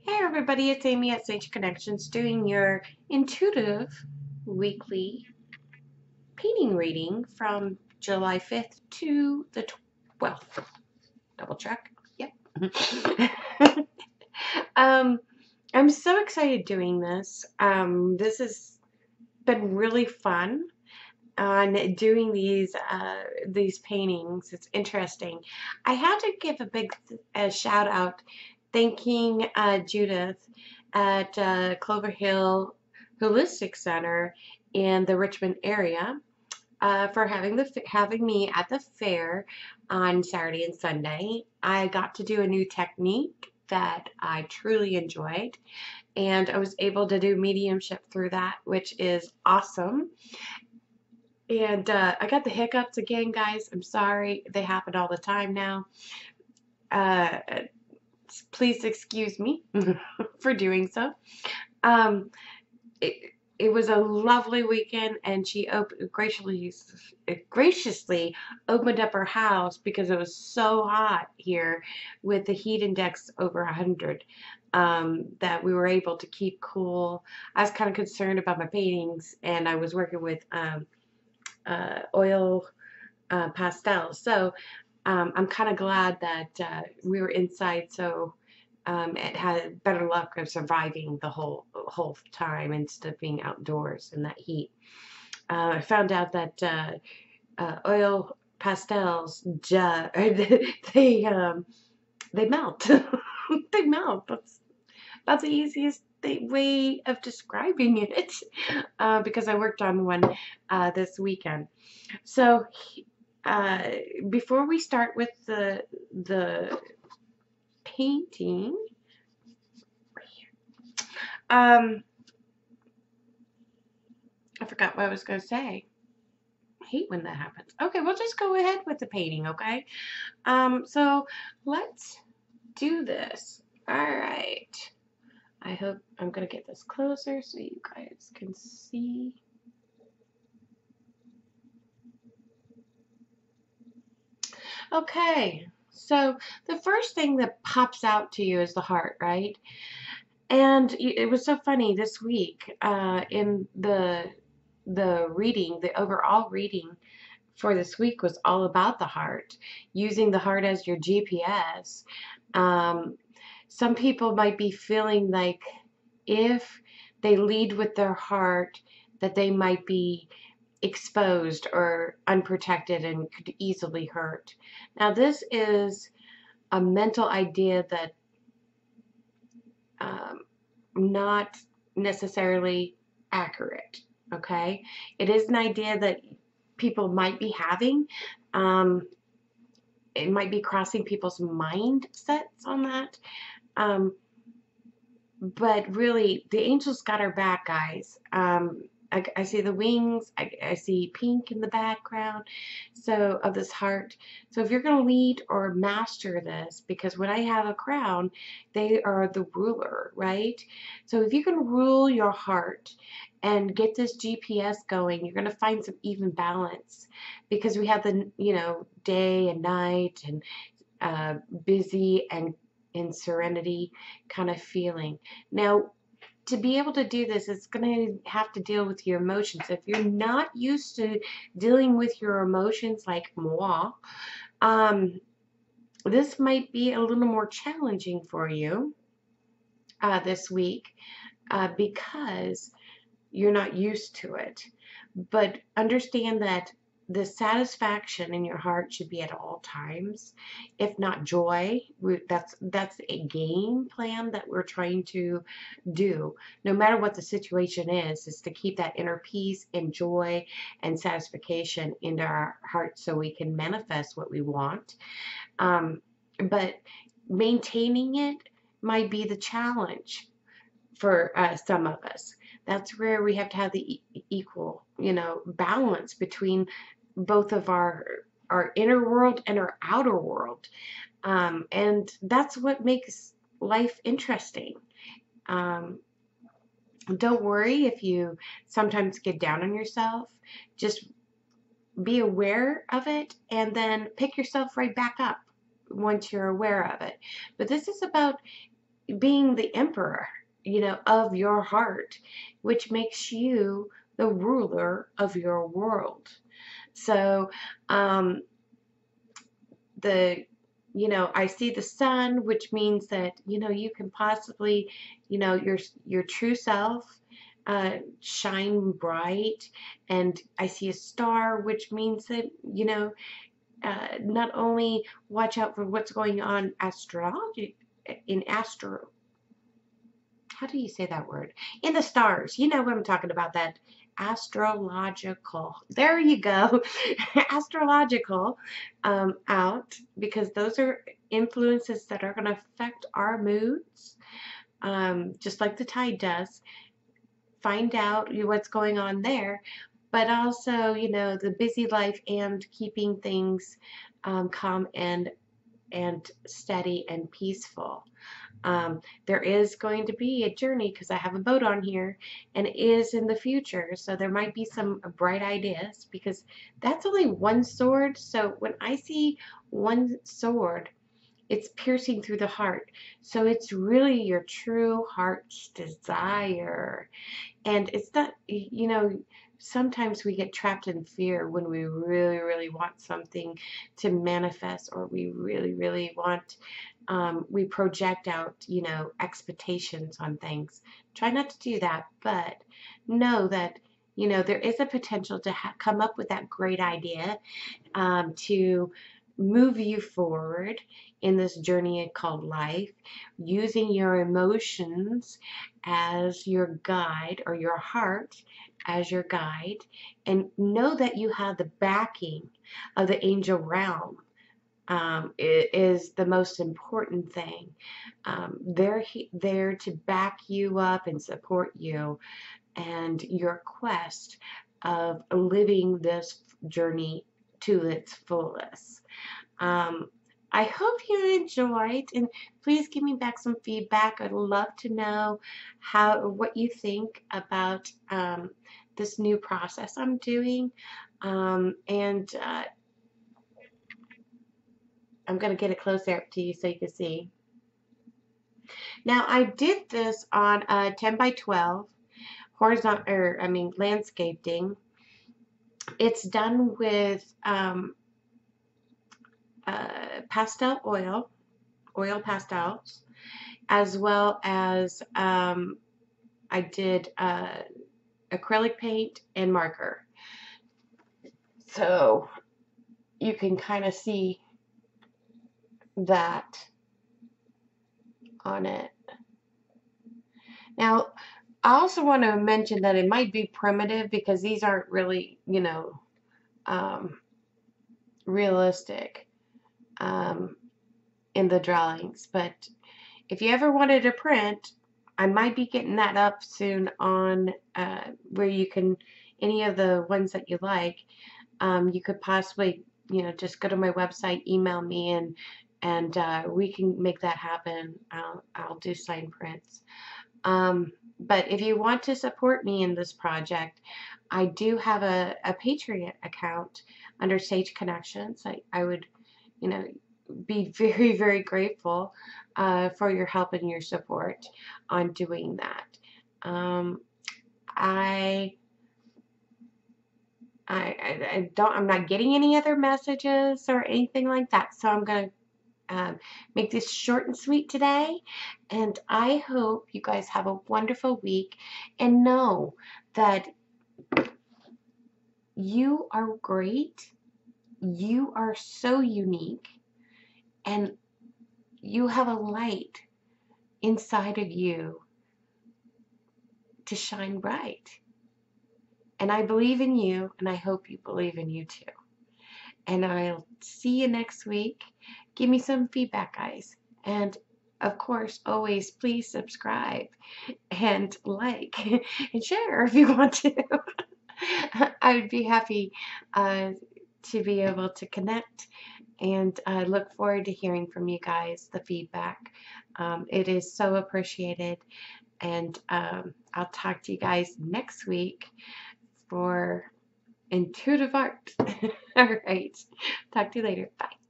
Hey everybody, it's Amy at Sage Connections doing your intuitive weekly painting reading from July 5th to the 12th. Double check. Yep. um, I'm so excited doing this. This has been really fun on doing these paintings. It's interesting. I had to give a big shout out thanking Judith at Clover Hill Holistic Center in the Richmond area for having me at the fair on Saturday and Sunday. I got to do a new technique that I truly enjoyed, and I was able to do mediumship through that, which is awesome. And I got the hiccups again, guys. I'm sorry. They happen all the time now. Uh, please excuse me for doing so. Um, it, it was a lovely weekend, and she graciously opened up her house because it was so hot here with the heat index over 100 that we were able to keep cool. I was kind of concerned about my paintings, and I was working with oil pastels. So I'm kind of glad that we were inside, so it had better luck of surviving the whole time instead of being outdoors in that heat. I found out that oil pastels they melt. They melt. That's the easiest way of describing it because I worked on one this weekend. So uh, before we start with the painting, um, I forgot what I was going to say. I hate when that happens. Okay, we'll just go ahead with the painting, okay? So let's do this. All right. I hope I'm going to get this closer so you guys can see. Okay, so the first thing that pops out to you is the heart, right? And it was so funny this week in the reading, the overall reading for this week was all about the heart, using the heart as your GPS. Um, some people might be feeling like if they lead with their heart, that they might be exposed or unprotected and could easily hurt. Now, this is a mental idea that um, not necessarily accurate. Okay, it is an idea that people might be having. Um, it might be crossing people's mindsets on that. Um, but really, the angels got our back, guys. I see the wings. I see pink in the background, so of this heart. So if you're going to lead or master this, because when I have a crown, they are the ruler, right? So if you can rule your heart and get this GPS going, you're going to find some even balance, because we have the day and night and busy and in serenity kind of feeling. Now, to be able to do this, it's going to have to deal with your emotions. If you're not used to dealing with your emotions like moi, um, this might be a little more challenging for you this week because you're not used to it. But understand that the satisfaction in your heart should be at all times, if not joy. That's a game plan that we're trying to do, no matter what the situation is to keep that inner peace and joy and satisfaction into our hearts so we can manifest what we want. But maintaining it might be the challenge for some of us. That's where we have to have the equal, balance between both of our inner world and our outer world, and that's what makes life interesting. Um, don't worry if you sometimes get down on yourself. Just be aware of it and then pick yourself right back up once you're aware of it. But this is about being the emperor, of your heart, which makes you the ruler of your world. So, um, the I see the sun, which means that you can possibly your true self shine bright. And I see a star, which means that not only watch out for what's going on astrology in astro how do you say that word? In the stars. You know what I'm talking about, that astrological. There you go. Astrological out, because those are influences that are going to affect our moods, just like the tide does. Find out what's going on there, but also, the busy life and keeping things calm and steady and peaceful. There is going to be a journey, because I have a boat on here, and it is in the future. So there might be some bright ideas, because that's only one sword. So when I see one sword, it's piercing through the heart. So it's really your true heart's desire. And it's not, sometimes we get trapped in fear when we really, really want something to manifest, or we really, really want, we project out, expectations on things. Try not to do that, but know that, there is a potential to come up with that great idea, to move you forward in this journey called life, using your emotions as your guide, or your heart as your guide. And know that you have the backing of the angel realm. It is the most important thing. They're there to back you up and support you and your quest of living this journey to its fullest. Um, I hope you enjoyed, and please give me back some feedback. I'd love to know what you think about this new process I'm doing. And I'm going to get it closer up to you so you can see. Now, I did this on a 10 by 12 horizontal, landscaping. It's done with pastel oil pastels, as well as I did acrylic paint and marker. So you can kind of see that on it. Now, I also want to mention that it might be primitive, because these aren't really, realistic in the drawings. But if you ever wanted to print, I might be getting that up soon on where you can, any of the ones that you like, you could possibly, just go to my website, email me, and we can make that happen. I'll do sign prints. But if you want to support me in this project, I do have a Patreon account under Sage Connections. I would, be very, very grateful for your help and your support on doing that. I'm not getting any other messages or anything like that, so I'm going to make this short and sweet today. And I hope you guys have a wonderful week, and know that you are great. You are so unique, and you have a light inside of you to shine bright. And I believe in you, and I hope you believe in you too. And I'll see you next week. Give me some feedback, guys. And of course, always please subscribe and like and share if you want to. I would be happy to be able to connect, and I look forward to hearing from you guys, the feedback. It is so appreciated, and I'll talk to you guys next week for Intuitive Art. All right. Talk to you later. Bye.